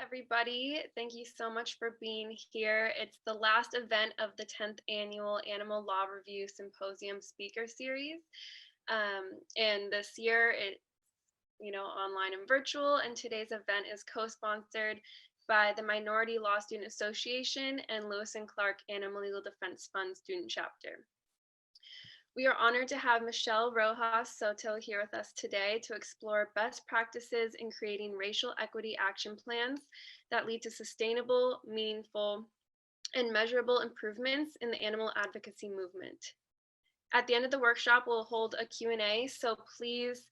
everybody. Thank you so much for being here. It's the last event of the 10th Annual Animal Law Review Symposium Speaker Series. And this year, it's online and virtual, and today's event is co-sponsored by the Minority Law Student Association and Lewis and Clark Animal Legal Defense Fund Student Chapter. We are honored to have Michelle Rojas-Soto here with us today to explore best practices in creating racial equity action plans that lead to sustainable, meaningful, and measurable improvements in the animal advocacy movement. At the end of the workshop, we'll hold a Q&A, so please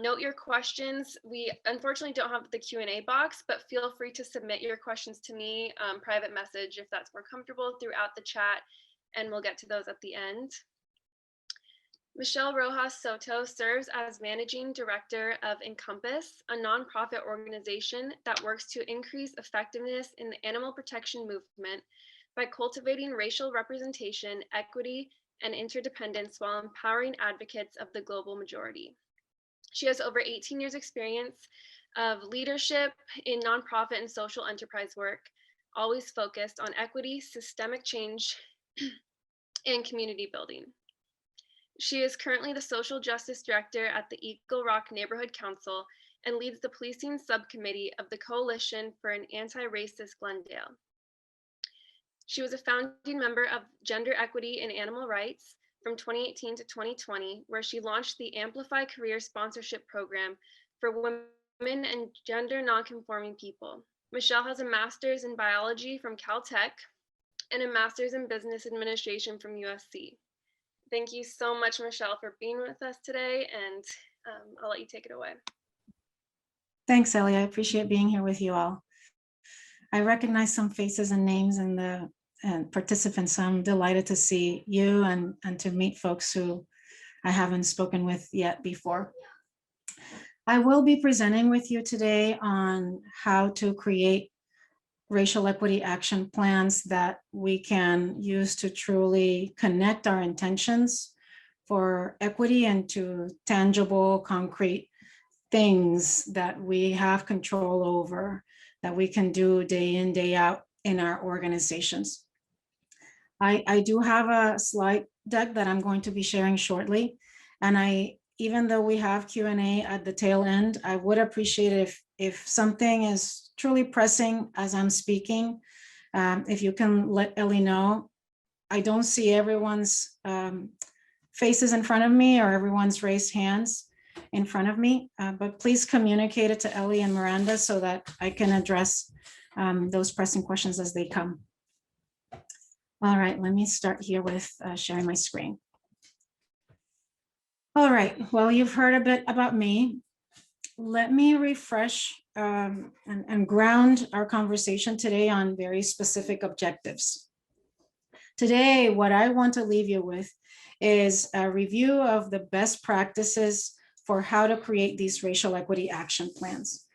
note your questions. We unfortunately don't have the Q&A box, but feel free to submit your questions to me, private message if that's more comfortable, throughout the chat, and we'll get to those at the end. Michelle Rojas-Soto serves as Managing Director of Encompass, a nonprofit organization that works to increase effectiveness in the animal protection movement by cultivating racial representation, equity, and interdependence while empowering advocates of the global majority. She has over 18 years experience of leadership in nonprofit and social enterprise work, always focused on equity, systemic change, and community building. She is currently the Social Justice Director at the Eagle Rock Neighborhood Council and leads the policing subcommittee of the Coalition for an Anti-Racist Glendale. She was a founding member of Gender Equity and Animal Rights from 2018 to 2020, where she launched the Amplify Career Sponsorship Program for women and gender nonconforming people. Michelle has a master's in biology from Caltech and a master's in business administration from USC. Thank you so much, Michelle, for being with us today, and I'll let you take it away. Thanks, Ellie. I appreciate being here with you all. I recognize some faces and names in the participants. I'm delighted to see you and to meet folks who I haven't spoken with yet before. I will be presenting with you today on how to create racial equity action plans that we can use to truly connect our intentions for equity into tangible, concrete things that we have control over, that we can do day in, day out in our organizations. I do have a slide deck that I'm going to be sharing shortly. And even though we have Q&A at the tail end, I would appreciate if something is truly pressing as I'm speaking, if you can let Ellie know. I don't see everyone's faces in front of me or everyone's raised hands in front of me, but please communicate it to Ellie and Miranda so that I can address those pressing questions as they come. All right, let me start here with sharing my screen. All right, well, you've heard a bit about me. Let me refresh and ground our conversation today on very specific objectives. Today, what I want to leave you with is a review of the best practices for how to create these racial equity action plans.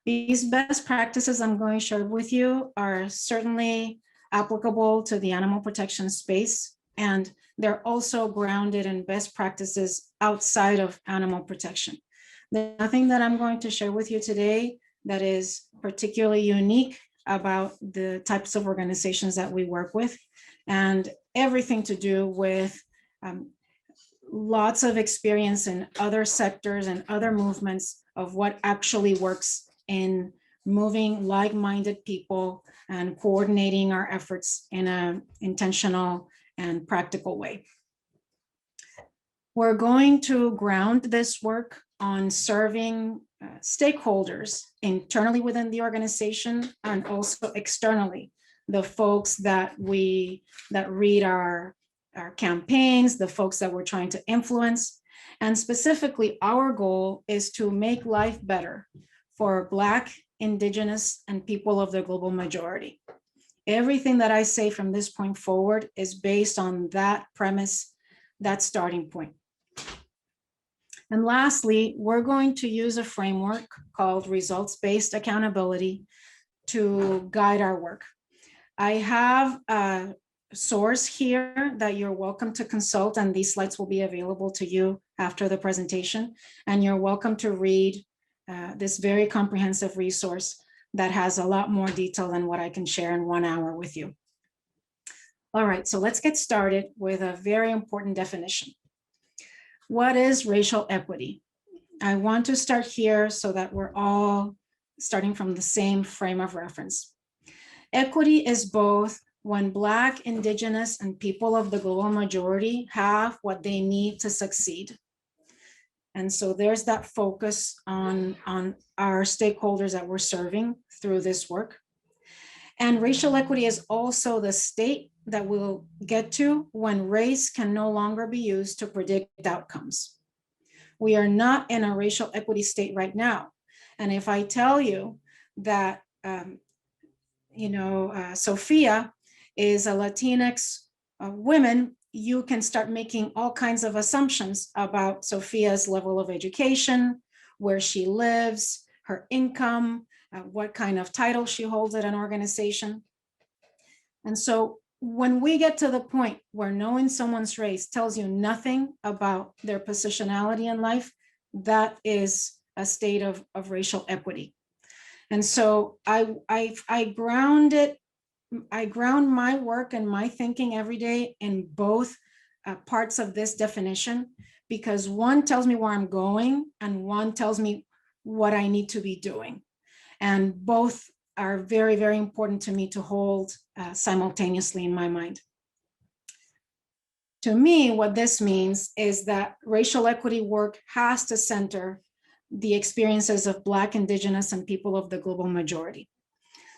These best practices I'm going to share with you are certainly applicable to the animal protection space, and they're also grounded in best practices outside of animal protection. There's nothing that I'm going to share with you today that is particularly unique about the types of organizations that we work with, and everything to do with lots of experience in other sectors and other movements of what actually works in moving like-minded people and coordinating our efforts in an intentional and practical way. We're going to ground this work on serving stakeholders internally within the organization and also externally, the folks that read our campaigns, the folks that we're trying to influence. And specifically, our goal is to make life better for Black, Indigenous, and people of the global majority. Everything that I say from this point forward is based on that premise, that starting point. And lastly, we're going to use a framework called results-based accountability to guide our work. I have a source here that you're welcome to consult, and these slides will be available to you after the presentation. And you're welcome to read this very comprehensive resource that has a lot more detail than what I can share in 1 hour with you. All right, so let's get started with a very important definition. What is racial equity? I want to start here so that we're all starting from the same frame of reference. Equity is both when Black, Indigenous, and people of the global majority have what they need to succeed. And so there's that focus on our stakeholders that we're serving through this work. And racial equity is also the state that we'll get to when race can no longer be used to predict outcomes. We are not in a racial equity state right now. And if I tell you that, Sophia is a Latinx woman, you can start making all kinds of assumptions about Sophia's level of education, where she lives, her income, what kind of title she holds at an organization. And so when we get to the point where knowing someone's race tells you nothing about their positionality in life, that is a state of racial equity. And so I ground my work and my thinking every day in both parts of this definition, because one tells me where I'm going and one tells me what I need to be doing. And both are very, very important to me to hold simultaneously in my mind. To me, what this means is that racial equity work has to center the experiences of Black, Indigenous, and people of the global majority.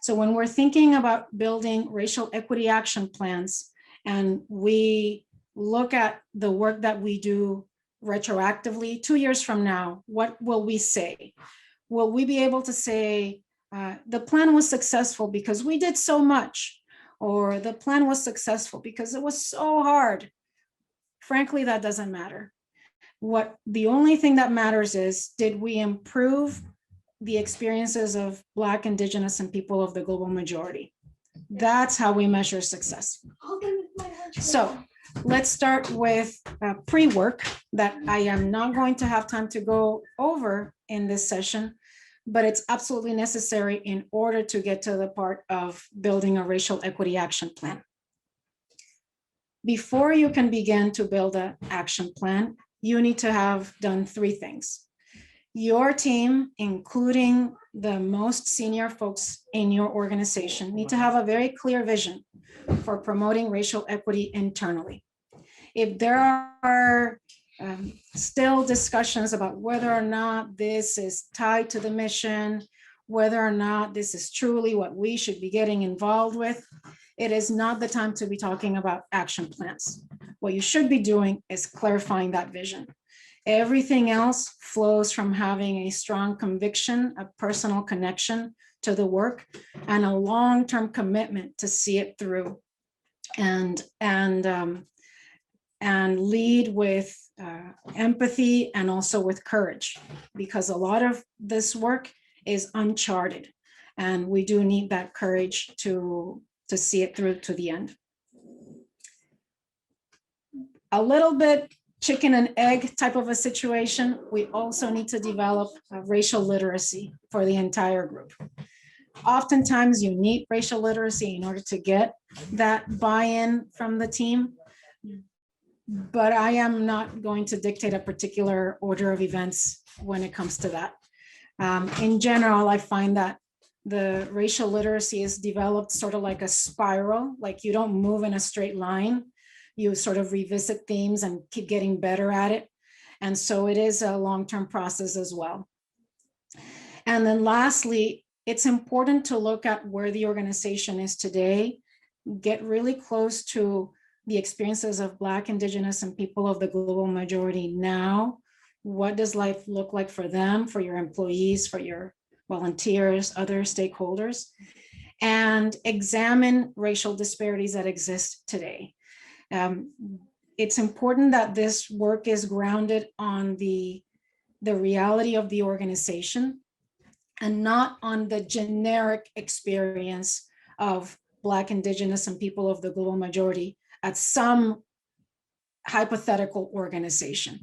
So when we're thinking about building racial equity action plans, and we look at the work that we do retroactively 2 years from now, what will we say? Will we be able to say, the plan was successful because we did so much, or the plan was successful because it was so hard? Frankly, that doesn't matter. The only thing that matters is, did we improve the experiences of Black, Indigenous, and people of the global majority? That's how we measure success. So let's start with pre-work that I am not going to have time to go over in this session, but it's absolutely necessary in order to get to the part of building a racial equity action plan. Before you can begin to build an action plan, you need to have done 3 things. Your team, including the most senior folks in your organization, need to have a very clear vision for promoting racial equity internally. If there are still discussions about whether or not this is tied to the mission, whether or not this is truly what we should be getting involved with, it is not the time to be talking about action plans. What you should be doing is clarifying that vision. Everything else flows from having a strong conviction, a personal connection to the work, and a long-term commitment to see it through, and lead with empathy and also with courage, because a lot of this work is uncharted, and we do need that courage to see it through to the end. A little bit chicken and egg type of a situation, we also need to develop racial literacy for the entire group. Oftentimes you need racial literacy in order to get that buy-in from the team, but I am not going to dictate a particular order of events when it comes to that. In general, I find that the racial literacy is developed sort of like a spiral, like you don't move in a straight line. You sort of revisit themes and keep getting better at it. And so it is a long-term process as well. And then lastly, it's important to look at where the organization is today, get really close to the experiences of Black, Indigenous, and people of the global majority now. What does life look like for them, for your employees, for your volunteers, other stakeholders, and examine racial disparities that exist today. It's important that this work is grounded on the reality of the organization and not on the generic experience of Black, Indigenous, and people of the global majority at some hypothetical organization.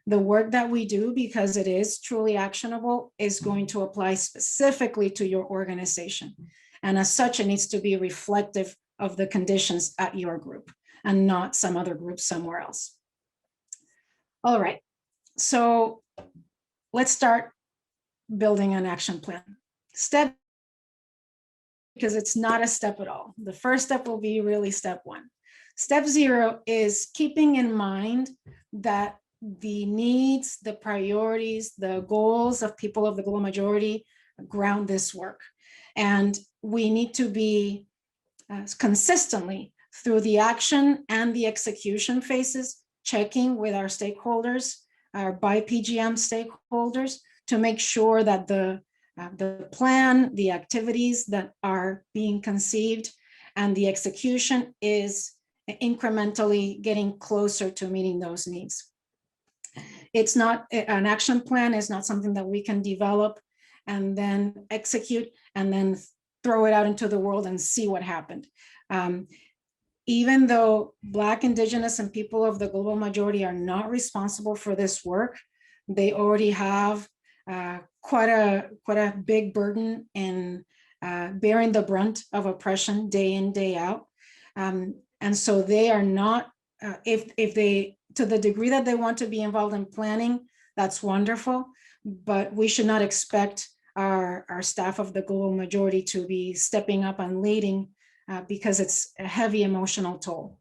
The work that we do, because it is truly actionable, is going to apply specifically to your organization. And as such, it needs to be reflective of the conditions at your group and not some other group somewhere else. All right, so let's start building an action plan. Step, because it's not a step at all. The first step will be really step one. Step 0 is keeping in mind that the needs, the priorities, the goals of people of the global majority ground this work. And we need to be consistently through the action and the execution phases, checking with our stakeholders, our by PGM stakeholders, to make sure that the plan, the activities that are being conceived, and the execution is incrementally getting closer to meeting those needs. It's not, an action plan is not something that we can develop and then execute and then throw it out into the world and see what happened. Even though Black, Indigenous, and people of the global majority are not responsible for this work, they already have quite a big burden in bearing the brunt of oppression day in, day out. And so they are not, if they, to the degree that they want to be involved in planning, that's wonderful, but we should not expect our staff of the global majority to be stepping up and leading because it's a heavy emotional toll.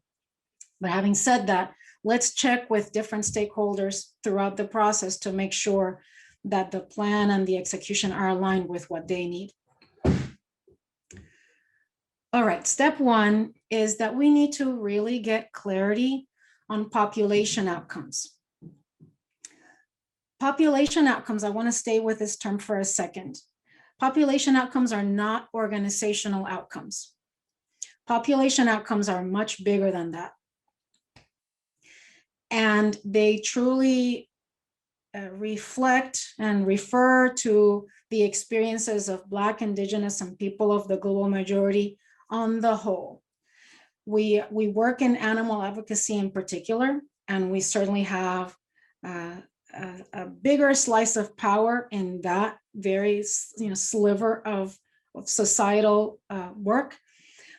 But having said that, let's check with different stakeholders throughout the process to make sure that the plan and the execution are aligned with what they need. All right, step 1 is that we need to really get clarity on population outcomes. Population outcomes, I want to stay with this term for a second. Population outcomes are not organizational outcomes. Population outcomes are much bigger than that. And they truly reflect and refer to the experiences of Black, Indigenous, and people of the global majority on the whole. We work in animal advocacy in particular, and we certainly have a bigger slice of power in that very sliver of societal work,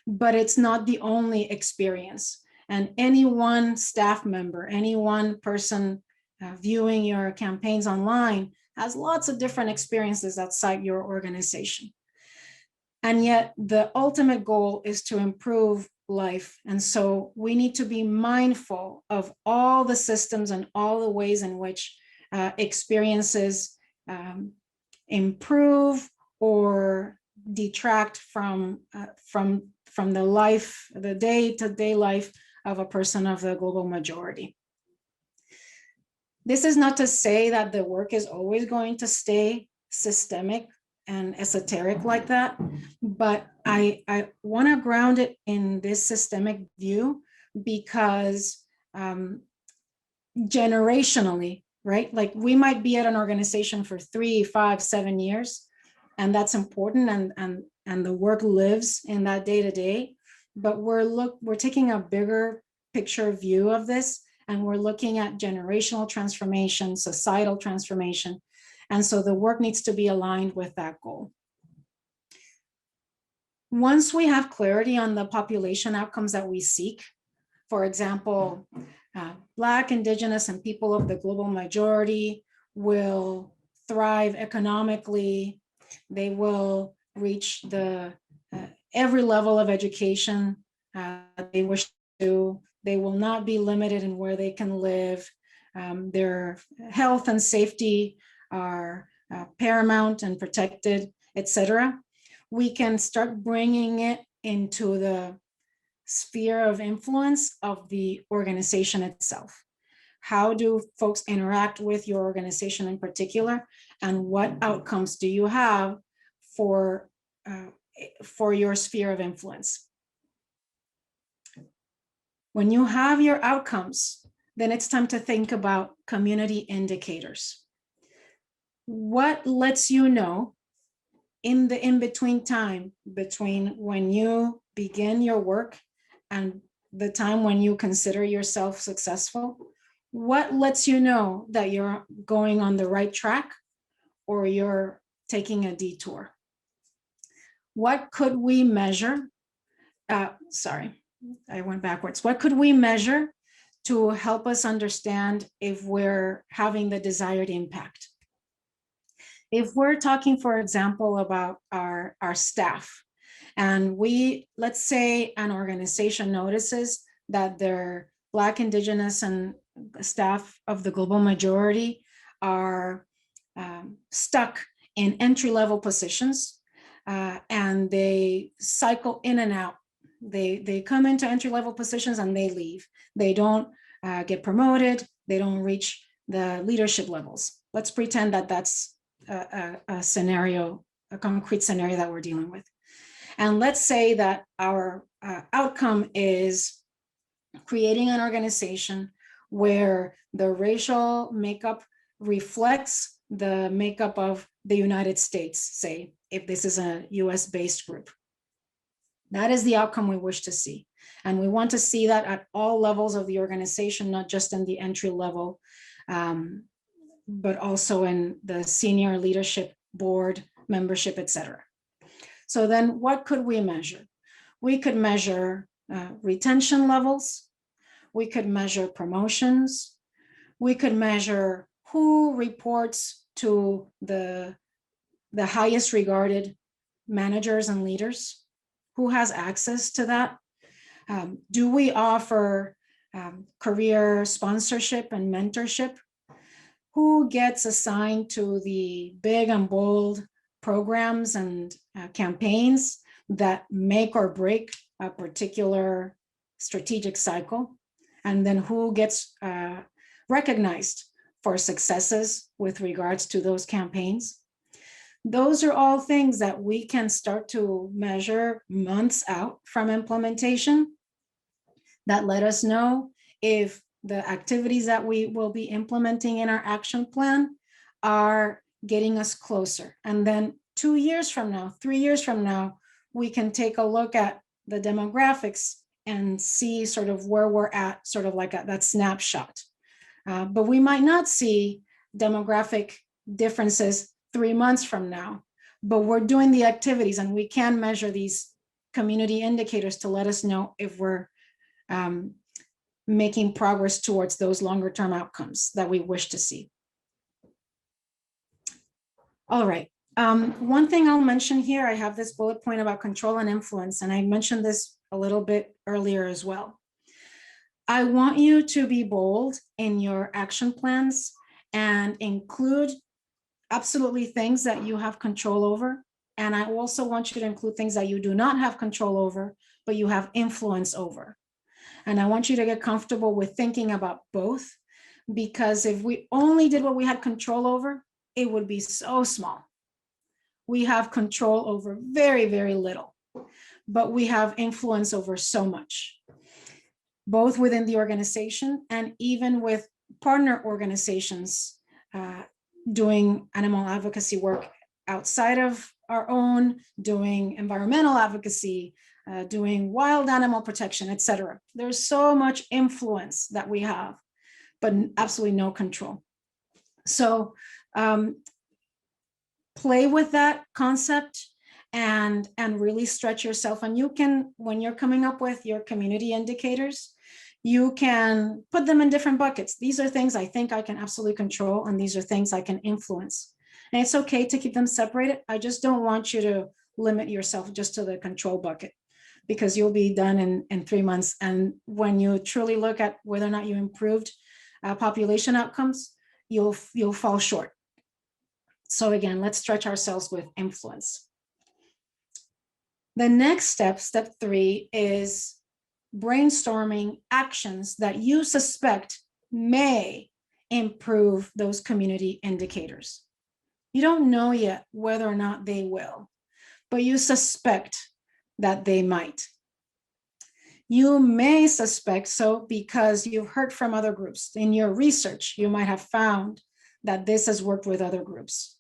but it's not the only experience. And any one staff member, any one person viewing your campaigns online has lots of different experiences outside your organization. And yet the ultimate goal is to improve life. And so we need to be mindful of all the systems and all the ways in which experiences improve or detract from the life, the day-to-day life of a person of the global majority. This is not to say that the work is always going to stay systemic and esoteric like that, but I want to ground it in this systemic view because generationally, right? Like we might be at an organization for 3, 5, 7 years, and that's important, and the work lives in that day to day, but we're taking a bigger picture view of this, and we're looking at generational transformation, societal transformation. And so the work needs to be aligned with that goal. Once we have clarity on the population outcomes that we seek, for example, Black, Indigenous, and people of the global majority will thrive economically, they will reach every level of education they wish to, they will not be limited in where they can live, their health and safety are paramount and protected, etc. We can start bringing it into the sphere of influence of the organization itself. How do folks interact with your organization in particular, and what outcomes do you have for your sphere of influence? When you have your outcomes, then it's time to think about community indicators. What lets you know in the in-between time between when you begin your work and the time when you consider yourself successful? What lets you know that you're going on the right track or you're taking a detour? What could we measure? Sorry, I went backwards. What could we measure to help us understand if we're having the desired impact? If we're talking, for example, about our staff, and let's say an organization notices that their Black, Indigenous, and staff of the global majority are stuck in entry-level positions, and they cycle in and out. They come into entry-level positions and they leave. They don't get promoted. They don't reach the leadership levels. Let's pretend that that's a scenario, a concrete scenario that we're dealing with. And let's say that our outcome is creating an organization where the racial makeup reflects the makeup of the United States, say, if this is a US-based group. That is the outcome we wish to see. And we want to see that at all levels of the organization, not just in the entry level, but also in the senior leadership, board, membership, etc. So then what could we measure? We could measure retention levels. We could measure promotions. We could measure who reports to the highest regarded managers and leaders, who has access to that. Do we offer career sponsorship and mentorship? Who gets assigned to the big and bold programs and campaigns that make or break a particular strategic cycle? And then who gets recognized for successes with regards to those campaigns? Those are all things that we can start to measure months out from implementation that let us know if the activities that we will be implementing in our action plan are getting us closer. And then 2 years from now, 3 years from now, we can take a look at the demographics and see sort of where we're at, sort of like that snapshot. But we might not see demographic differences 3 months from now, but we're doing the activities and we can measure these community indicators to let us know if we're making progress towards those longer term outcomes that we wish to see. All right. One thing I'll mention here, I have this bullet point about control and influence, and I mentioned this a little bit earlier as well. I want you to be bold in your action plans and include absolutely things that you have control over. And I also want you to include things that you do not have control over, but you have influence over. And I want you to get comfortable with thinking about both, because if we only did what we had control over, it would be so small. We have control over very, very little, but we have influence over so much, both within the organization and even with partner organizations doing animal advocacy work outside of our own, doing environmental advocacy, doing wild animal protection, etc. There's so much influence that we have, but absolutely no control. So play with that concept and really stretch yourself. And you can, when you're coming up with your community indicators, you can put them in different buckets. These are things I think I can absolutely control, and these are things I can influence. And it's okay to keep them separated. I just don't want you to limit yourself just to the control bucket, because you'll be done in 3 months. And when you truly look at whether or not you improved population outcomes, you'll fall short. So again, let's stretch ourselves with influence. The next step, step 3, is brainstorming actions that you suspect may improve those community indicators. You don't know yet whether or not they will, but you suspect that they might. You may suspect so because you've heard from other groups. In your research, you might have found that this has worked with other groups.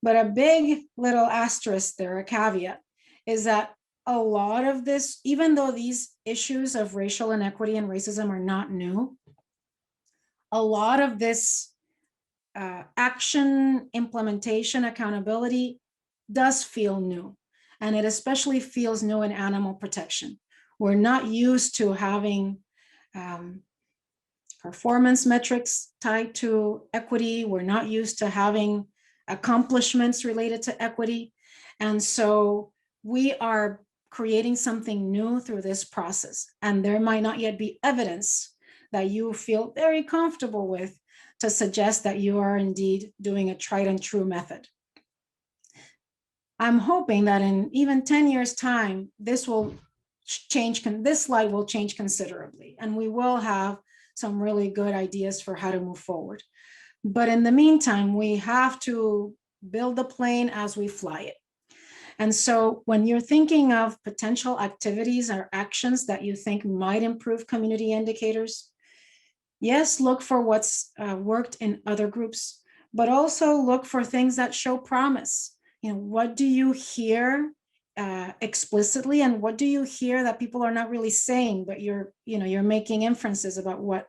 But a big little asterisk there, a caveat, is that a lot of this, even though these issues of racial inequity and racism are not new, a lot of this action, implementation, accountability does feel new. And it especially feels new in animal protection. We're not used to having performance metrics tied to equity. We're not used to having accomplishments related to equity. And so we are creating something new through this process. And there might not yet be evidence that you feel very comfortable with to suggest that you are indeed doing a tried and true method. I'm hoping that in even 10 years' time, this will change, this slide will change considerably, and we will have some really good ideas for how to move forward. But in the meantime, we have to build the plane as we fly it. And so when you're thinking of potential activities or actions that you think might improve community indicators, yes, look for what's worked in other groups, but also look for things that show promise. You know, what do you hear explicitly, and what do you hear that people are not really saying, but you're making inferences about what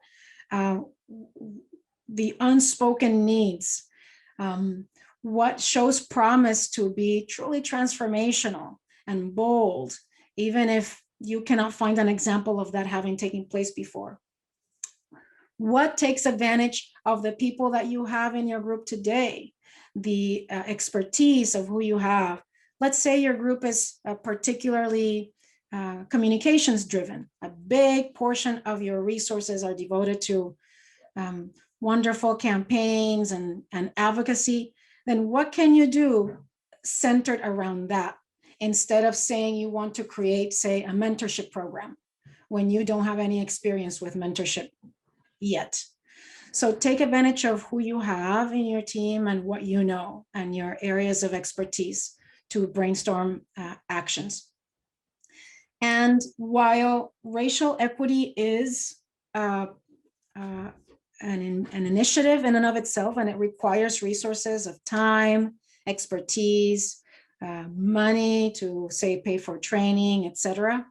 the unspoken needs, what shows promise to be truly transformational and bold, even if you cannot find an example of that having taken place before. What takes advantage of the people that you have in your group today, the expertise of who you have. Let's say your group is particularly communications driven. A big portion of your resources are devoted to wonderful campaigns and advocacy. Then what can you do centered around that, instead of saying you want to create, say, a mentorship program when you don't have any experience with mentorship yet? So take advantage of who you have in your team and what you know and your areas of expertise to brainstorm actions. And while racial equity is an initiative in and of itself, and it requires resources of time, expertise, money to, say, pay for training, etc.,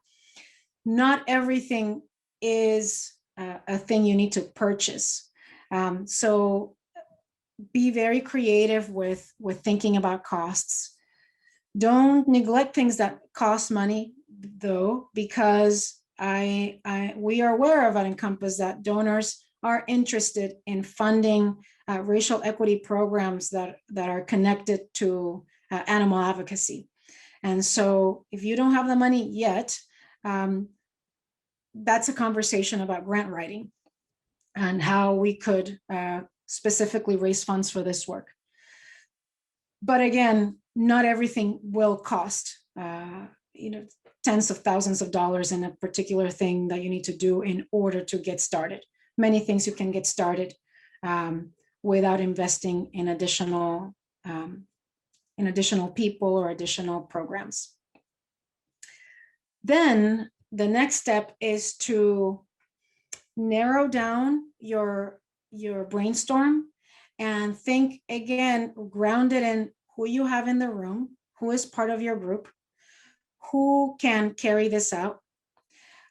not everything is a thing you need to purchase. So be very creative with thinking about costs. Don't neglect things that cost money, though, because we are aware of at Encompass that donors are interested in funding racial equity programs that are connected to animal advocacy. And so if you don't have the money yet, that's a conversation about grant writing and how we could specifically raise funds for this work. But again, not everything will cost tens of thousands of dollars in a particular thing that you need to do in order to get started. Many things you can get started without investing in additional people or additional programs. Then the next step is to narrow down your brainstorm and think, again, grounded in who you have in the room, who is part of your group, who can carry this out.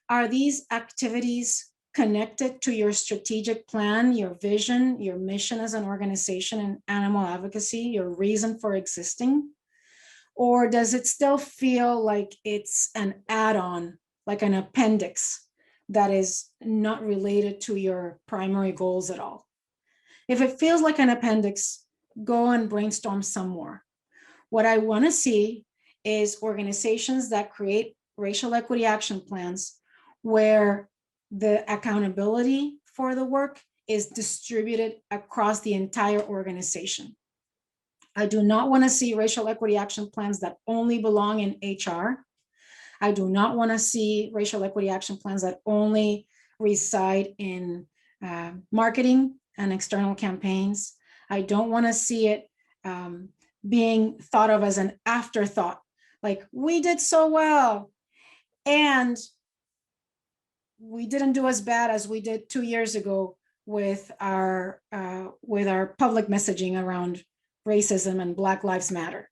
Are these activities connected to your strategic plan, your vision, your mission as an organization in animal advocacy, your reason for existing? Or does it still feel like it's an add-on, like an appendix that is not related to your primary goals at all? If it feels like an appendix, go and brainstorm some more. What I want to see is organizations that create racial equity action plans where the accountability for the work is distributed across the entire organization. I do not want to see racial equity action plans that only belong in HR. I do not want to see racial equity action plans that only reside in marketing and external campaigns. I don't want to see it being thought of as an afterthought, like we did so well and we didn't do as bad as we did 2 years ago with our public messaging around racism and Black Lives Matter.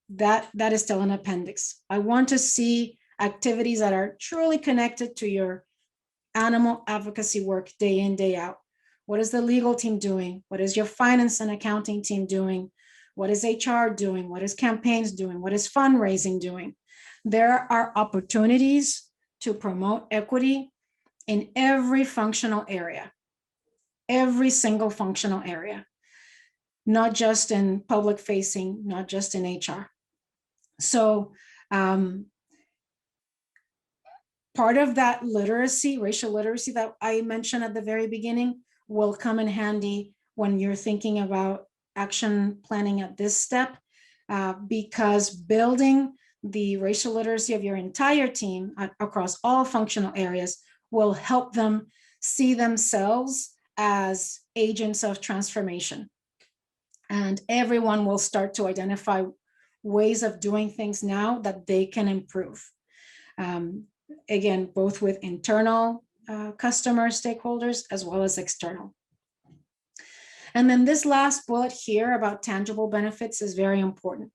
That is still an appendix. I want to see activities that are truly connected to your animal advocacy work day in, day out, What is the legal team doing? What is your finance and accounting team doing? What is HR doing? What is campaigns doing? What is fundraising doing? There are opportunities to promote equity in every functional area, every single functional area, not just in public facing, not just in HR. So part of that literacy, racial literacy that I mentioned at the very beginning, will come in handy when you're thinking about action planning at this step, because building the racial literacy of your entire team across all functional areas will help them see themselves as agents of transformation. And everyone will start to identify ways of doing things now that they can improve. Again, both with internal customer stakeholders as well as external. And then this last bullet here about tangible benefits is very important.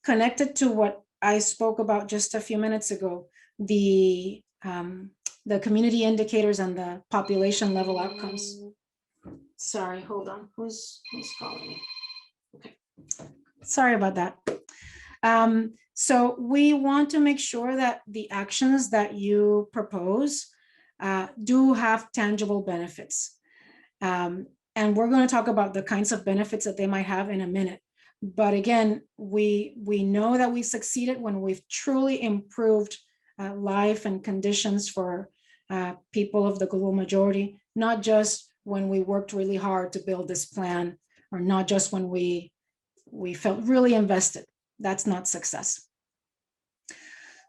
Connected to what I spoke about just a few minutes ago, the community indicators and the population level outcomes. Sorry, hold on. Who's calling me? Okay. Sorry about that. So we want to make sure that the actions that you propose do have tangible benefits. And we're going to talk about the kinds of benefits that they might have in a minute. But again, we know that we succeeded when we've truly improved life and conditions for people of the global majority, not just when we worked really hard to build this plan, or not just when we felt really invested. That's not success.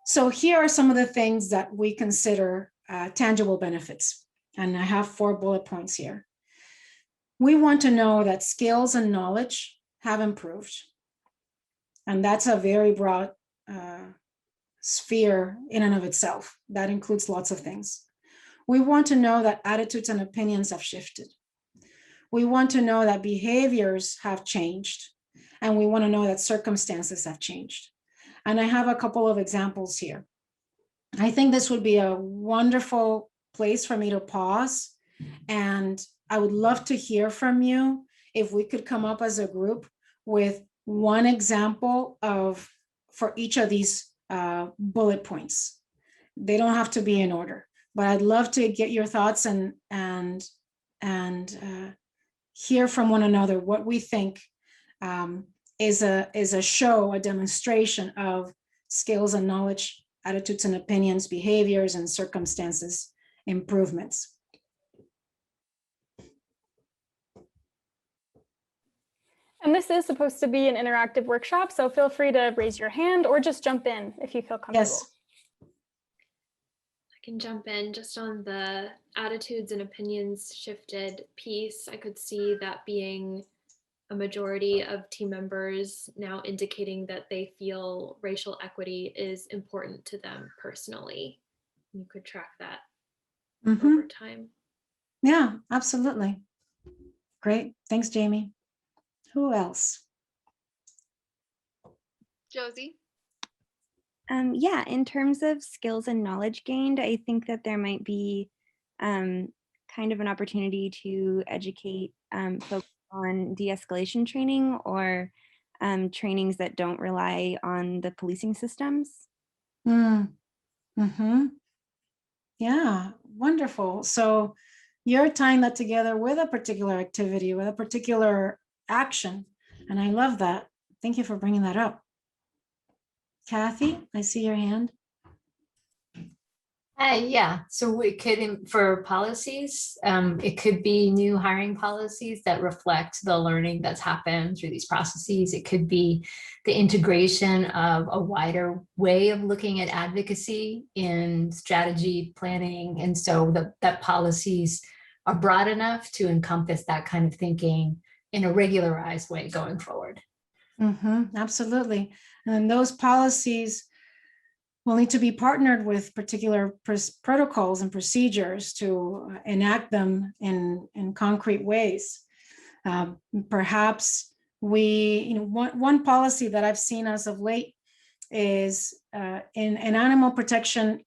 So here are some of the things that we consider tangible benefits. And I have 4 bullet points here. We want to know that skills and knowledge have improved. And that's a very broad sphere in and of itself. That includes lots of things. We want to know that attitudes and opinions have shifted. We want to know that behaviors have changed. And we want to know that circumstances have changed. And I have a couple of examples here. I think this would be a wonderful place for me to pause. And I would love to hear from you if we could come up as a group with one example for each of these bullet points. They don't have to be in order, but I'd love to get your thoughts and hear from one another what we think is a show, a demonstration of skills and knowledge, attitudes and opinions, behaviors and circumstances improvements. And this is supposed to be an interactive workshop, so feel free to raise your hand or just jump in if you feel comfortable. Yes. I can jump in just on the attitudes and opinions shifted piece. I could see that being a majority of team members now indicating that they feel racial equity is important to them personally. You could track that over time. Yeah, absolutely. Great. Thanks, Jamie. Who else? Josie? Yeah, in terms of skills and knowledge gained, I think that there might be kind of an opportunity to educate folks on de-escalation training or trainings that don't rely on the policing systems. Yeah, wonderful. So you're tying that together with a particular activity, with a particular action. And I love that. Thank you for bringing that up. Kathy, I see your hand. Yeah, so it could, for policies, it could be new hiring policies that reflect the learning that's happened through these processes. It could be the integration of a wider way of looking at advocacy in strategy planning. And so that policies are broad enough to encompass that kind of thinking in a regularized way going forward. Absolutely. And those policies will need to be partnered with particular protocols and procedures to enact them in concrete ways. Perhaps one policy that I've seen as of late is in animal protection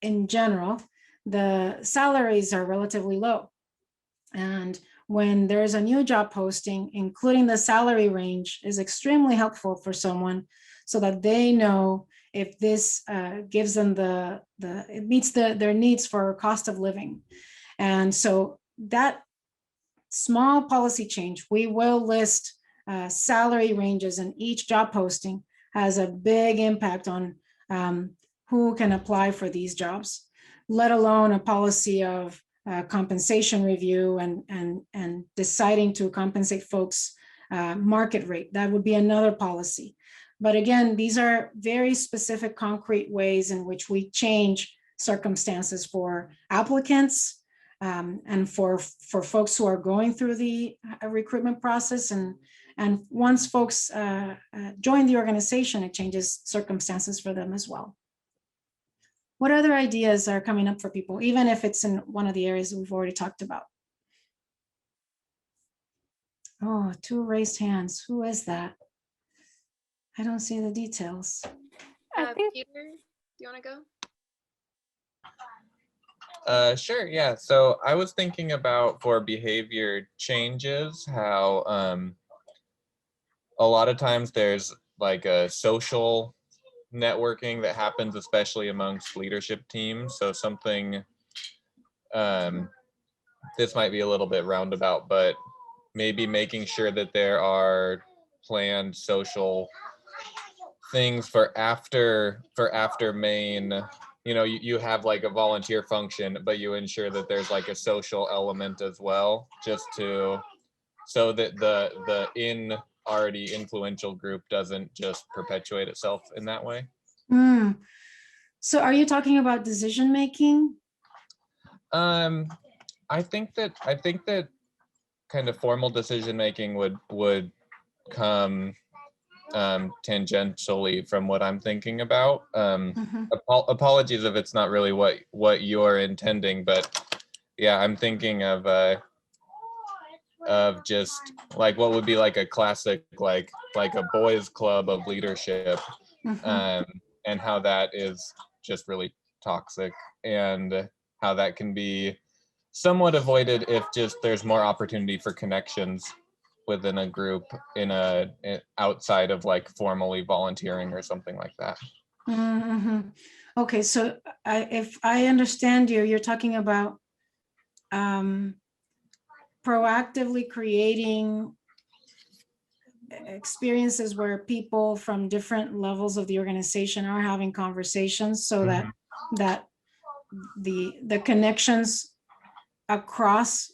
in general, the salaries are relatively low. And when there's a new job posting, including the salary range is extremely helpful for someone so that they know if this gives them it meets their needs for cost of living. And so that small policy change, we will list salary ranges in each job posting, has a big impact on who can apply for these jobs, let alone a policy of compensation review and deciding to compensate folks market rate. That would be another policy. But again, these are very specific, concrete ways in which we change circumstances for applicants and for folks who are going through the recruitment process. And once folks join the organization, it changes circumstances for them as well. What other ideas are coming up for people, even if it's in one of the areas we've already talked about? Oh, 2 raised hands. Who is that? I don't see the details. I think Peter, do you want to go? Sure, yeah. So I was thinking about for behavior changes, how a lot of times there's like a social networking that happens, especially amongst leadership teams. So something, this might be a little bit roundabout, but maybe making sure that there are planned social things for after main, you know, you have like a volunteer function, but you ensure that there's like a social element as well, just to, so that the already influential group doesn't just perpetuate itself in that way. So are you talking about decision making? I think that kind of formal decision making would come tangentially from what I'm thinking about. Apologies if it's not really what you're intending, but yeah, I'm thinking of just like what would be like a classic like a boys club of leadership, and how that is just really toxic, and how that can be somewhat avoided if just there's more opportunity for connections within a group outside of like formally volunteering or something like that. Okay, so if I understand you, you're talking about proactively creating experiences where people from different levels of the organization are having conversations, so that the connections across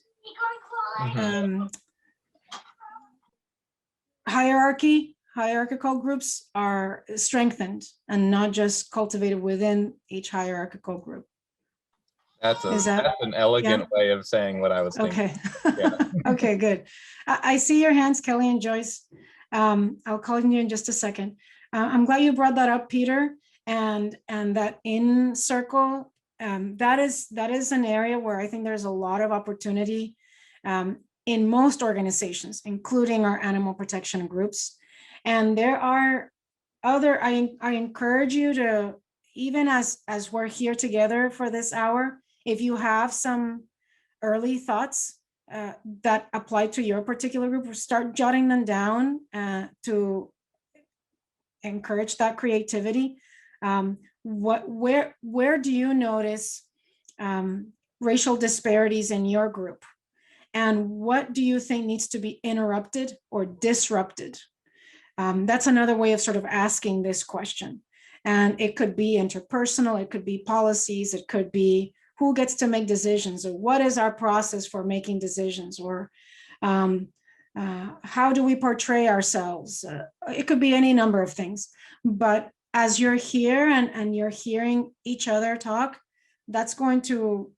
hierarchical groups are strengthened and not just cultivated within each hierarchical group. That's an elegant way of saying what I was thinking. Okay. Yeah. Okay, good. I see your hands, Kelly and Joyce. I'll call on you in just a second. I'm glad you brought that up, Peter, and that in circle, that is an area where I think there's a lot of opportunity in most organizations, including our animal protection groups. And there are other, I encourage you to, even as we're here together for this hour, if you have some early thoughts that apply to your particular group, start jotting them down to encourage that creativity. Where do you notice racial disparities in your group? And what do you think needs to be interrupted or disrupted? That's another way of sort of asking this question. And it could be interpersonal, it could be policies, it could be who gets to make decisions, or what is our process for making decisions, or how do we portray ourselves? It could be any number of things. But as you're here and you're hearing each other talk, that's going to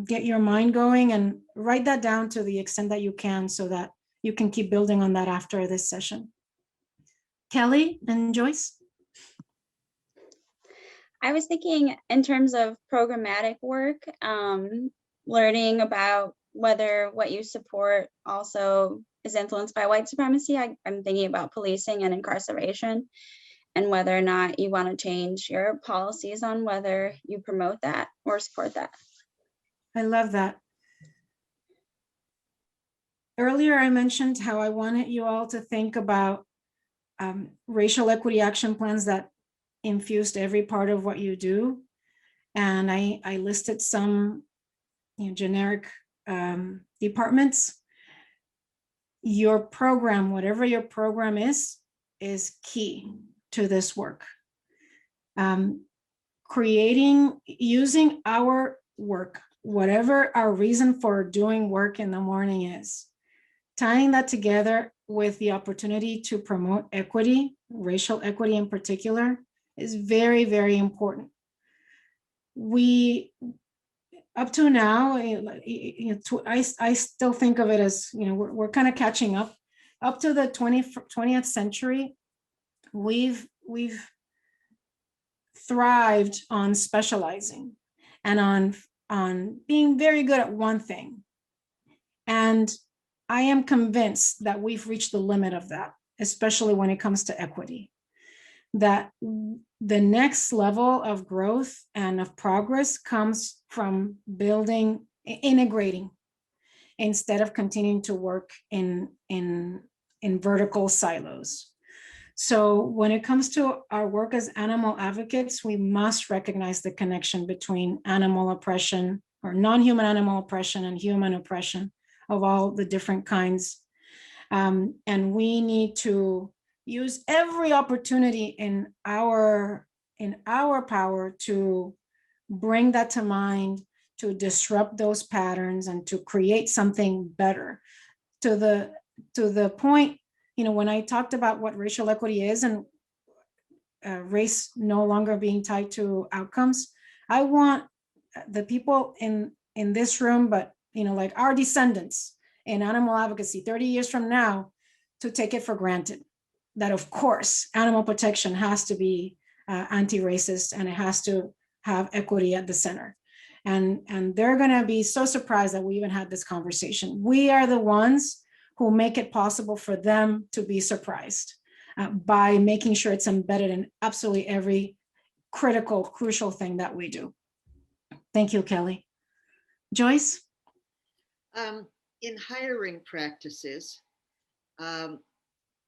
get your mind going, and write that down to the extent that you can, so that you can keep building on that after this session. Kelly and Joyce? I was thinking in terms of programmatic work, learning about whether what you support also is influenced by white supremacy. I'm thinking about policing and incarceration, and whether or not you want to change your policies on whether you promote that or support that. I love that. earlier I mentioned how I wanted you all to think about racial equity action plans that infused every part of what you do. And I listed some generic departments. Your program, whatever your program is key to this work. Using our work, whatever our reason for doing work in the morning is, tying that together with the opportunity to promote equity, racial equity in particular, is very, very important. We, up to now, I still think of it as, we're kind of catching up. Up to the 20th century, we've thrived on specializing and on being very good at one thing. And I am convinced that we've reached the limit of that, especially when it comes to equity. That the next level of growth and of progress comes from integrating, instead of continuing to work in vertical silos. So when it comes to our work as animal advocates, we must recognize the connection between animal oppression or non-human animal oppression and human oppression of all the different kinds. And we need to use every opportunity in our power to bring that to mind, to disrupt those patterns and to create something better. To the point, when I talked about what racial equity is and race no longer being tied to outcomes, I want the people in this room, but like our descendants in animal advocacy 30 years from now, to take it for granted that, of course, animal protection has to be anti-racist and it has to have equity at the center. And they're going to be so surprised that we even had this conversation. We are the ones who make it possible for them to be surprised by making sure it's embedded in absolutely every critical, crucial thing that we do. Thank you, Kelly. Joyce? In hiring practices,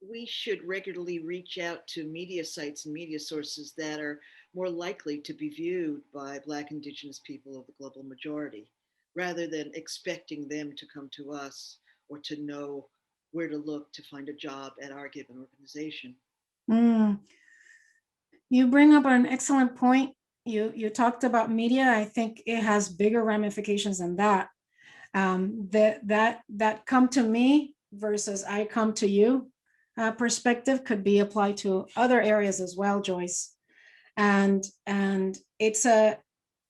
we should regularly reach out to media sites and media sources that are more likely to be viewed by Black, Indigenous people of the global majority, rather than expecting them to come to us or to know where to look to find a job at our given organization. You bring up an excellent point. You talked about media. I think it has bigger ramifications than that. That come to me versus I come to you perspective could be applied to other areas as well, Joyce. And it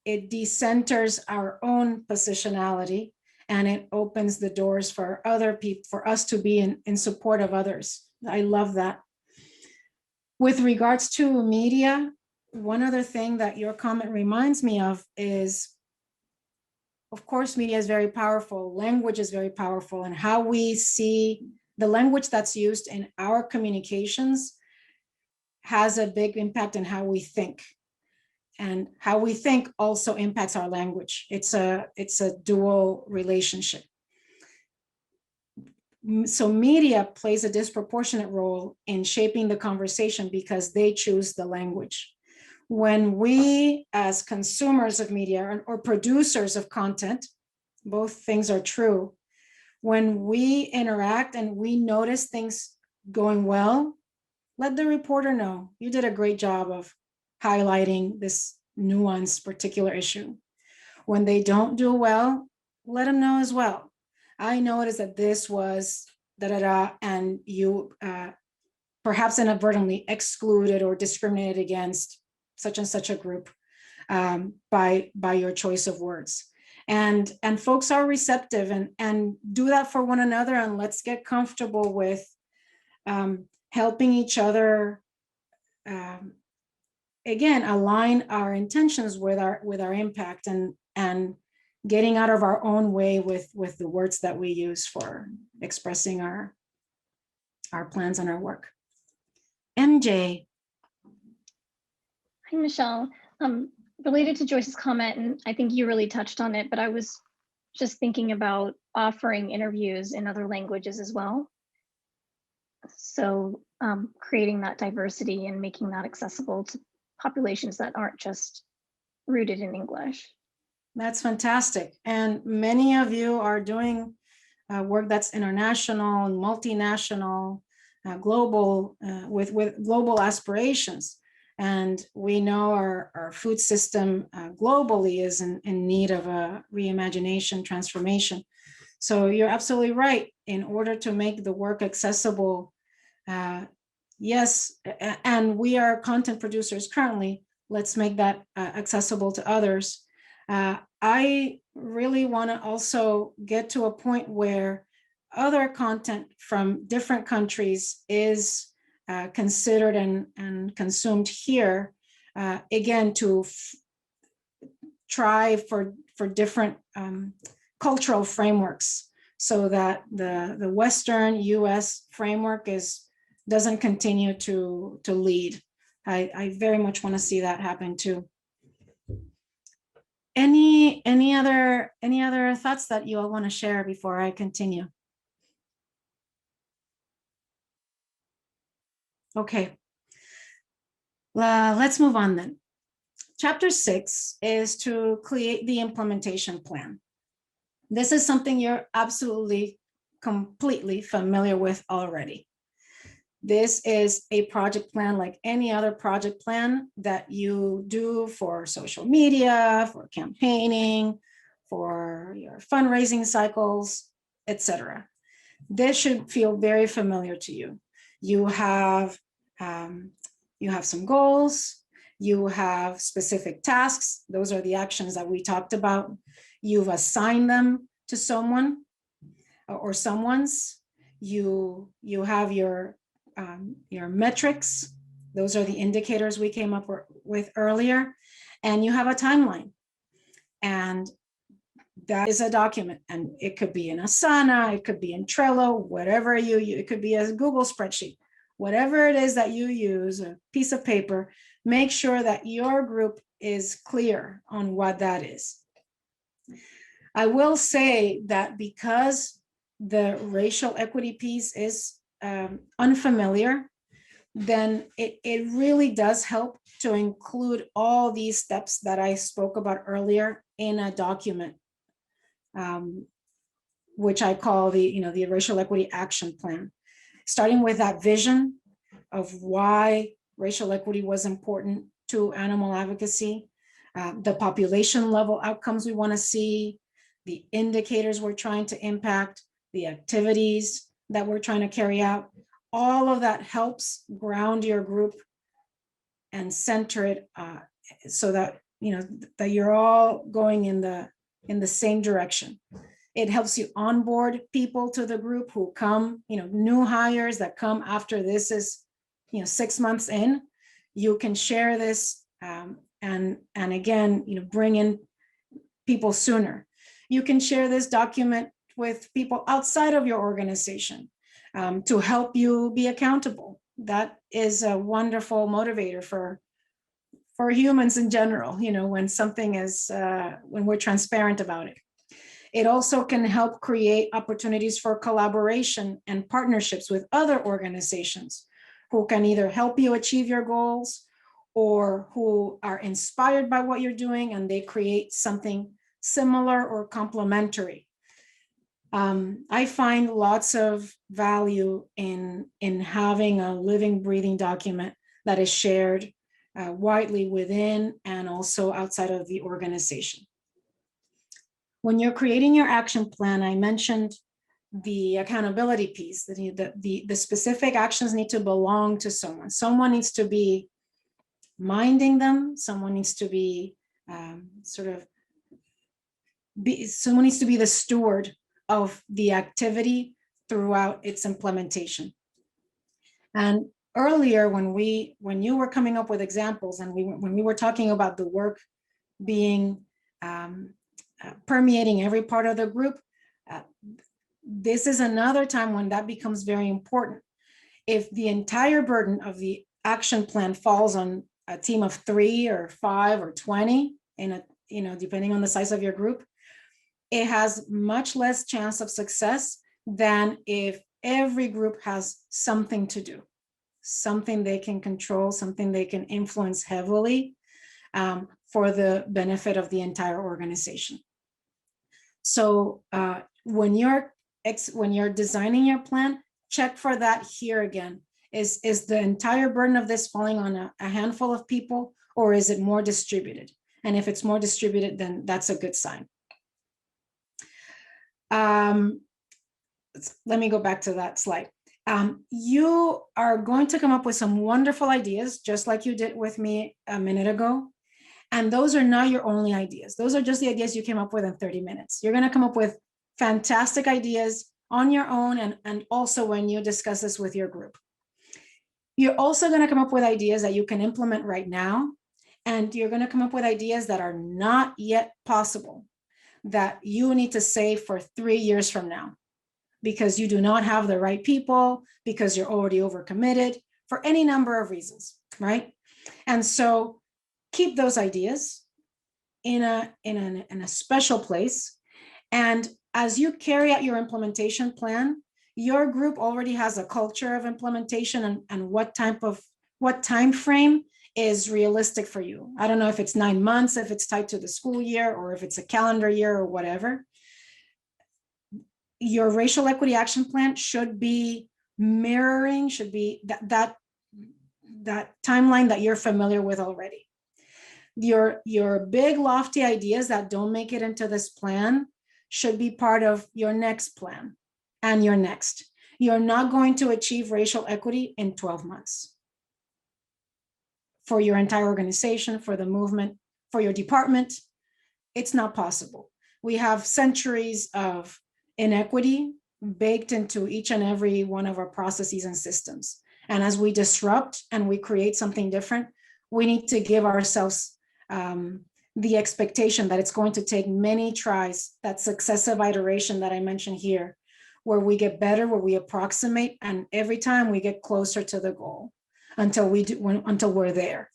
decenters our own positionality, and it opens the doors for other people, for us to be in support of others. I love that. With regards to media, one other thing that your comment reminds me of is, of course, media is very powerful. Language is very powerful, and how we see the language that's used in our communications has a big impact on how we think. And how we think also impacts our language. It's a dual relationship. So media plays a disproportionate role in shaping the conversation because they choose the language. When we, as consumers of media or producers of content, both things are true, when we interact and we notice things going well, let the reporter know, you did a great job of highlighting this nuanced particular issue. When they don't do well, let them know as well. I noticed that this was da-da-da, and you perhaps inadvertently excluded or discriminated against such and such a group by your choice of words. And folks are receptive and do that for one another, and let's get comfortable with helping each other again, align our intentions with our impact and getting out of our own way with the words that we use for expressing our plans and our work. MJ. Hi, Michelle. Related to Joyce's comment, and I think you really touched on it, but I was just thinking about offering interviews in other languages as well. So creating that diversity and making that accessible to populations that aren't just rooted in English. That's fantastic. And many of you are doing work that's international and multinational, global, with global aspirations. And we know our food system globally is in need of a reimagination, transformation. So you're absolutely right. In order to make the work accessible, yes, and we are content producers currently, let's make that accessible to others. I really want to also get to a point where other content from different countries is considered and consumed here, again, to try for different cultural frameworks, so that the Western US framework doesn't continue to lead. I very much want to see that happen too. Any other thoughts that you all want to share before I continue? Okay, let's move on then. Chapter 6 is to create the implementation plan. This is something you're absolutely, completely familiar with already. This is a project plan like any other project plan that you do for social media, for campaigning, for your fundraising cycles, etc. This should feel very familiar to you. You have some goals, you have specific tasks. Those are the actions that we talked about. You've assigned them to someone or someone's. You have your metrics. Those are the indicators we came up with earlier. And you have a timeline. And that is a document. And it could be in Asana, it could be in Trello, whatever it could be a Google spreadsheet. Whatever it is that you use, a piece of paper, make sure that your group is clear on what that is. I will say that because the racial equity piece is unfamiliar, then it really does help to include all these steps that I spoke about earlier in a document, which I call the racial equity action plan. Starting with that vision of why racial equity was important to animal advocacy, the population level outcomes we want to see, the indicators we're trying to impact, the activities that we're trying to carry out. All of that helps ground your group and center it so that that you're all going in the same direction. It helps you onboard people to the group who come, new hires that come after this is 6 months in. You can share this and again, bring in people sooner. You can share this document with people outside of your organization to help you be accountable. That is a wonderful motivator for humans in general, when something is, when we're transparent about it. It also can help create opportunities for collaboration and partnerships with other organizations who can either help you achieve your goals or who are inspired by what you're doing and they create something similar or complementary. I find lots of value in having a living, breathing document that is shared widely within and also outside of the organization. When you're creating your action plan, I mentioned the accountability piece, that the specific actions need to belong to someone. Someone needs to be minding them. Someone needs to be someone needs to be the steward of the activity throughout its implementation. And earlier, when you were coming up with examples and when we were talking about the work being permeating every part of the group, this is another time when that becomes very important. If the entire burden of the action plan falls on a team of 3 or 5 or 20, depending on the size of your group, it has much less chance of success than if every group has something to do, something they can control, something they can influence heavily for the benefit of the entire organization. So when you're designing your plan, check for that here again. Is the entire burden of this falling on a handful of people, or is it more distributed? And if it's more distributed, then that's a good sign. Let me go back to that slide. You are going to come up with some wonderful ideas, just like you did with me a minute ago. And those are not your only ideas. Those are just the ideas you came up with in 30 minutes. You're going to come up with fantastic ideas on your own, and also when you discuss this with your group. You're also going to come up with ideas that you can implement right now. And you're going to come up with ideas that are not yet possible, that you need to save for 3 years from now, because you do not have the right people, because you're already overcommitted, for any number of reasons, right? And so keep those ideas in a special place. And as you carry out your implementation plan, your group already has a culture of implementation and what time frame is realistic for you. I don't know if it's 9 months, if it's tied to the school year, or if it's a calendar year or whatever. Your racial equity action plan should be mirroring, should be that timeline that you're familiar with already. Your big lofty ideas that don't make it into this plan should be part of your next plan and your next. You're not going to achieve racial equity in 12 months. For your entire organization, for the movement, for your department, it's not possible. We have centuries of inequity baked into each and every one of our processes and systems. And as we disrupt and we create something different, we need to give ourselves the expectation that it's going to take many tries, that successive iteration that I mentioned here, where we get better, where we approximate, and every time we get closer to the goal until we're there.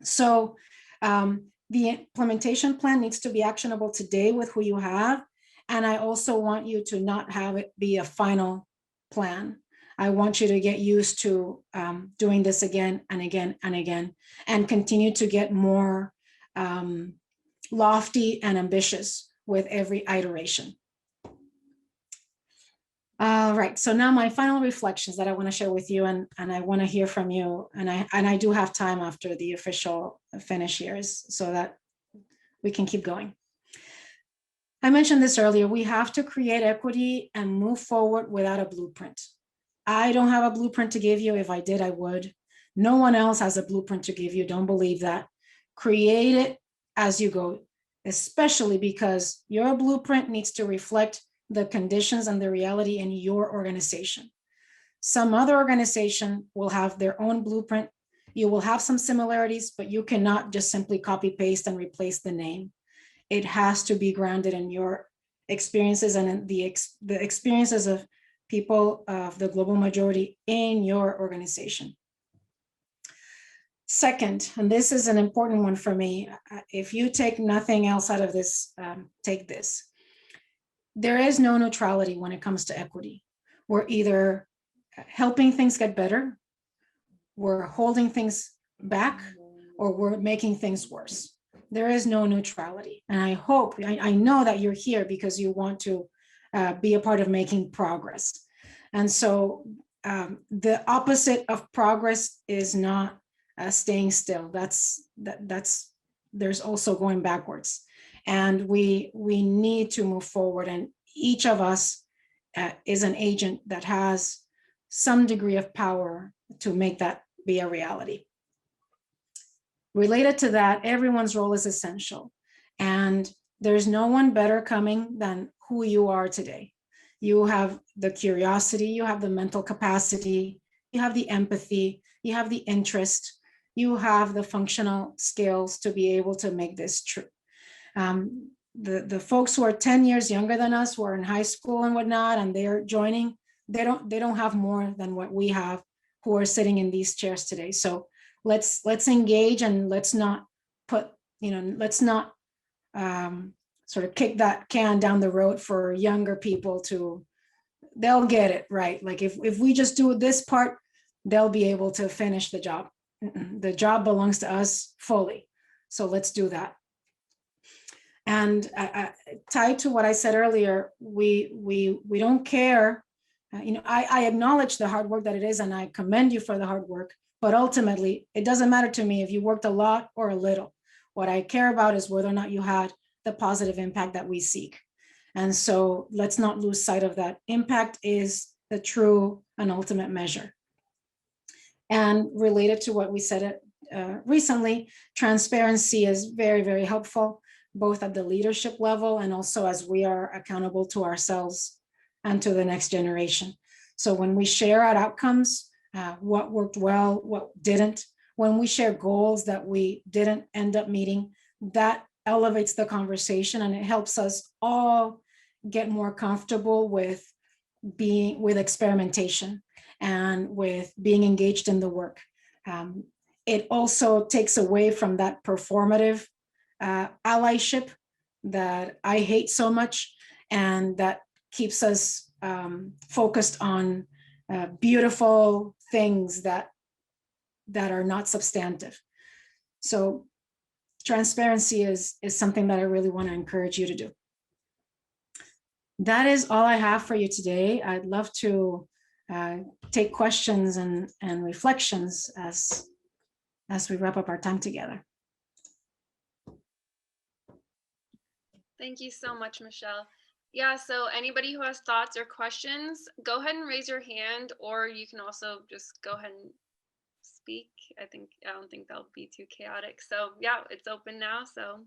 So the implementation plan needs to be actionable today with who you have. And I also want you to not have it be a final plan. I want you to get used to doing this again and again and again, and continue to get more lofty and ambitious with every iteration. All right, so now my final reflections that I want to share with you, and I want to hear from you, and I do have time after the official finish years so that we can keep going. I mentioned this earlier, we have to create equity and move forward without a blueprint. I don't have a blueprint to give you. If I did, I would. No one else has a blueprint to give you. Don't believe that. Create it as you go, especially because your blueprint needs to reflect the conditions and the reality in your organization. Some other organization will have their own blueprint. You will have some similarities, but you cannot just simply copy paste and replace the name. It has to be grounded in your experiences and in the experiences of people of the global majority in your organization. Second, and this is an important one for me, if you take nothing else out of this, take this. There is no neutrality when it comes to equity. We're either helping things get better, we're holding things back, or we're making things worse. There is no neutrality. And I know that you're here because you want to be a part of making progress. And so the opposite of progress is not staying still. There's also going backwards. And we need to move forward. And each of us is an agent that has some degree of power to make that be a reality. Related to that, everyone's role is essential. And there's no one better coming than who you are today. You have the curiosity, you have the mental capacity, you have the empathy, you have the interest, you have the functional skills to be able to make this true. The folks who are 10 years younger than us, who are in high school and whatnot, and they're joining, they don't have more than what we have who are sitting in these chairs today. So let's engage, and let's not sort of kick that can down the road for younger people to, they'll get it, right? Like if we just do this part, they'll be able to finish the job. The job belongs to us fully. So let's do that. And tied to what I said earlier, we don't care. I acknowledge the hard work that it is, and I commend you for the hard work. But ultimately, it doesn't matter to me if you worked a lot or a little. What I care about is whether or not you had the positive impact that we seek. And so let's not lose sight of that. Impact is the true and ultimate measure. And related to what we said recently, transparency is very, very helpful, both at the leadership level and also as we are accountable to ourselves and to the next generation. So when we share our outcomes, what worked well, what didn't, when we share goals that we didn't end up meeting, that elevates the conversation and it helps us all get more comfortable with experimentation and with being engaged in the work. It also takes away from that performative allyship that I hate so much, and that keeps us focused on beautiful things that are not substantive. So transparency is something that I really want to encourage you to do. That is all I have for you today. I'd love to take questions and reflections as we wrap up our time together. Thank you so much, Michelle. Yeah, so anybody who has thoughts or questions, go ahead and raise your hand, or you can also just go ahead and speak. I don't think that'll be too chaotic. So yeah, it's open now. So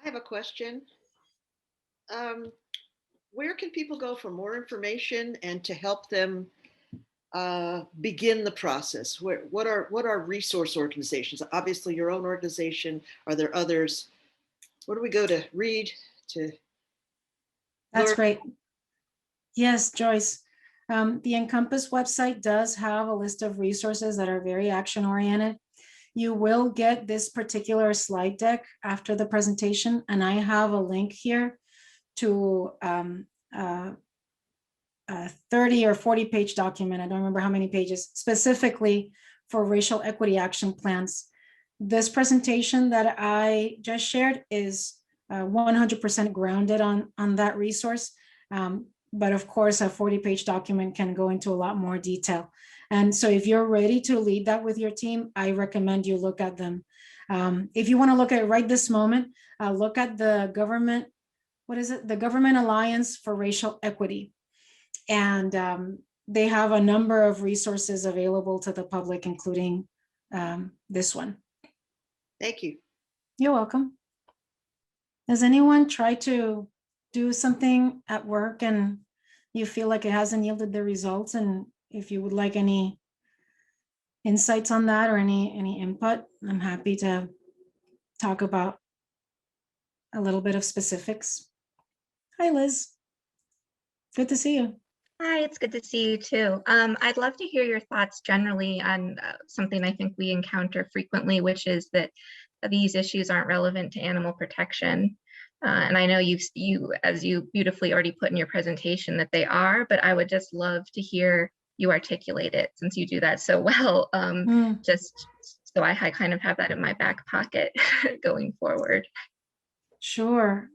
I have a question. Where can people go for more information and to help them begin the process? What are resource organizations? Obviously your own organization. Are there others? Where do we go to read, to That's learn? great. Yes, Joyce. The Encompass website does have a list of resources that are very action oriented. You will get this particular slide deck after the presentation, and I have a link here to a 30 or 40 page document. I don't remember how many pages, specifically for racial equity action plans. This presentation that I just shared is 100% grounded on that resource. But of course, a 40-page document can go into a lot more detail. And so if you're ready to lead that with your team, I recommend you look at them. If you want to look at it right this moment, look at the government, what is it? The Government Alliance for Racial Equity. And they have a number of resources available to the public, including this one. Thank you. You're welcome. Has anyone tried to do something at work and you feel like it hasn't yielded the results? And if you would like any insights on that or any input, I'm happy to talk about a little bit of specifics. Hi, Liz. Good to see you. Hi, it's good to see you too. I'd love to hear your thoughts generally on something I think we encounter frequently, which is that these issues aren't relevant to animal protection. And I know you, as you beautifully already put in your presentation, that they are, but I would just love to hear you articulate it since you do that so well, just so I kind of have that in my back pocket going forward. Sure.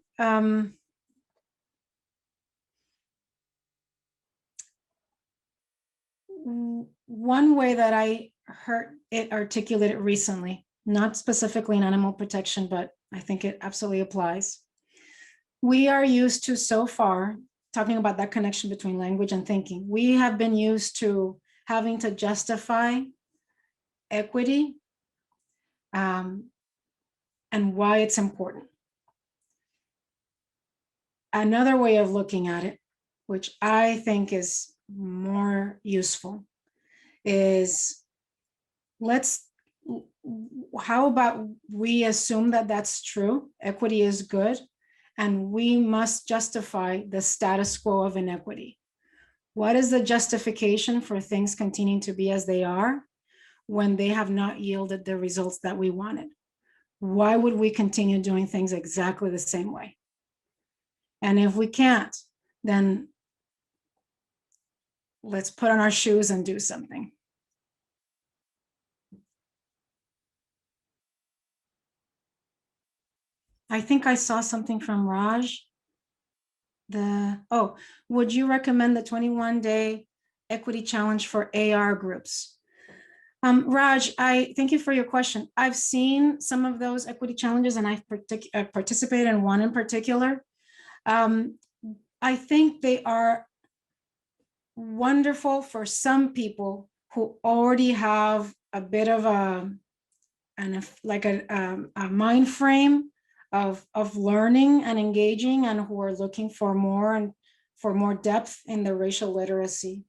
One way that I heard it articulated recently, not specifically in animal protection, but I think it absolutely applies. We are used to, so far, talking about that connection between language and thinking, we have been used to having to justify equity and why it's important. Another way of looking at it, which I think is more useful, is how about we assume that that's true, equity is good, and we must justify the status quo of inequity. What is the justification for things continuing to be as they are when they have not yielded the results that we wanted? why would we continue doing things exactly the same way? And if we can't, then let's put on our shoes and do something. I think I saw something from Raj. Would you recommend the 21-day equity challenge for AR groups? Raj, I thank you for your question. I've seen some of those equity challenges and I've participated in one in particular. I think they are wonderful for some people who already have a bit of a mind frame of learning and engaging, and who are looking for more depth in the racial literacy.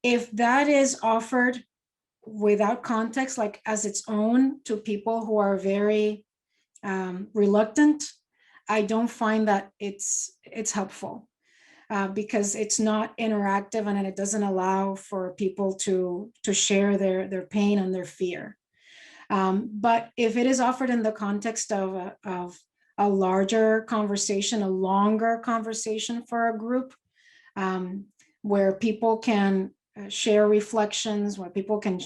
If that is offered without context, like as its own, to people who are very reluctant, I don't find that it's helpful, because it's not interactive and it doesn't allow for people to share their pain and their fear. But if it is offered in the context of a larger conversation, a longer conversation for a group, where people can share reflections, where people can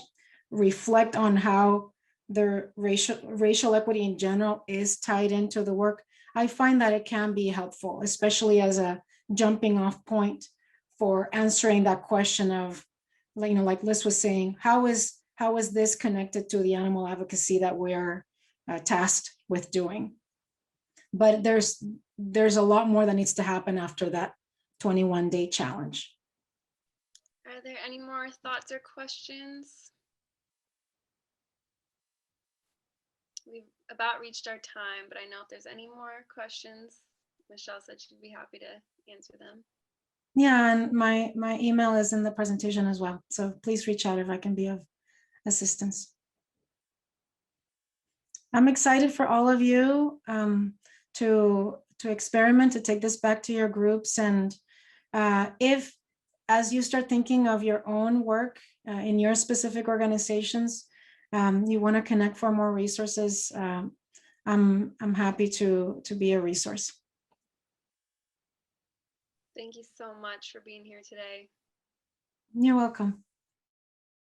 reflect on how their racial equity in general is tied into the work, I find that it can be helpful, especially as a jumping off point for answering that question of, like Liz was saying, how is this connected to the animal advocacy that we're tasked with doing? But there's a lot more that needs to happen after that 21-day challenge. Are there any more thoughts or questions? We've about reached our time, but I know if there's any more questions, Michelle said she'd be happy to answer them. Yeah, and my email is in the presentation as well. So please reach out if I can be of assistance. I'm excited for all of you to experiment, to take this back to your groups. And if, as you start thinking of your own work in your specific organizations, you want to connect for more resources, I'm happy to be a resource. Thank you so much for being here today. You're welcome.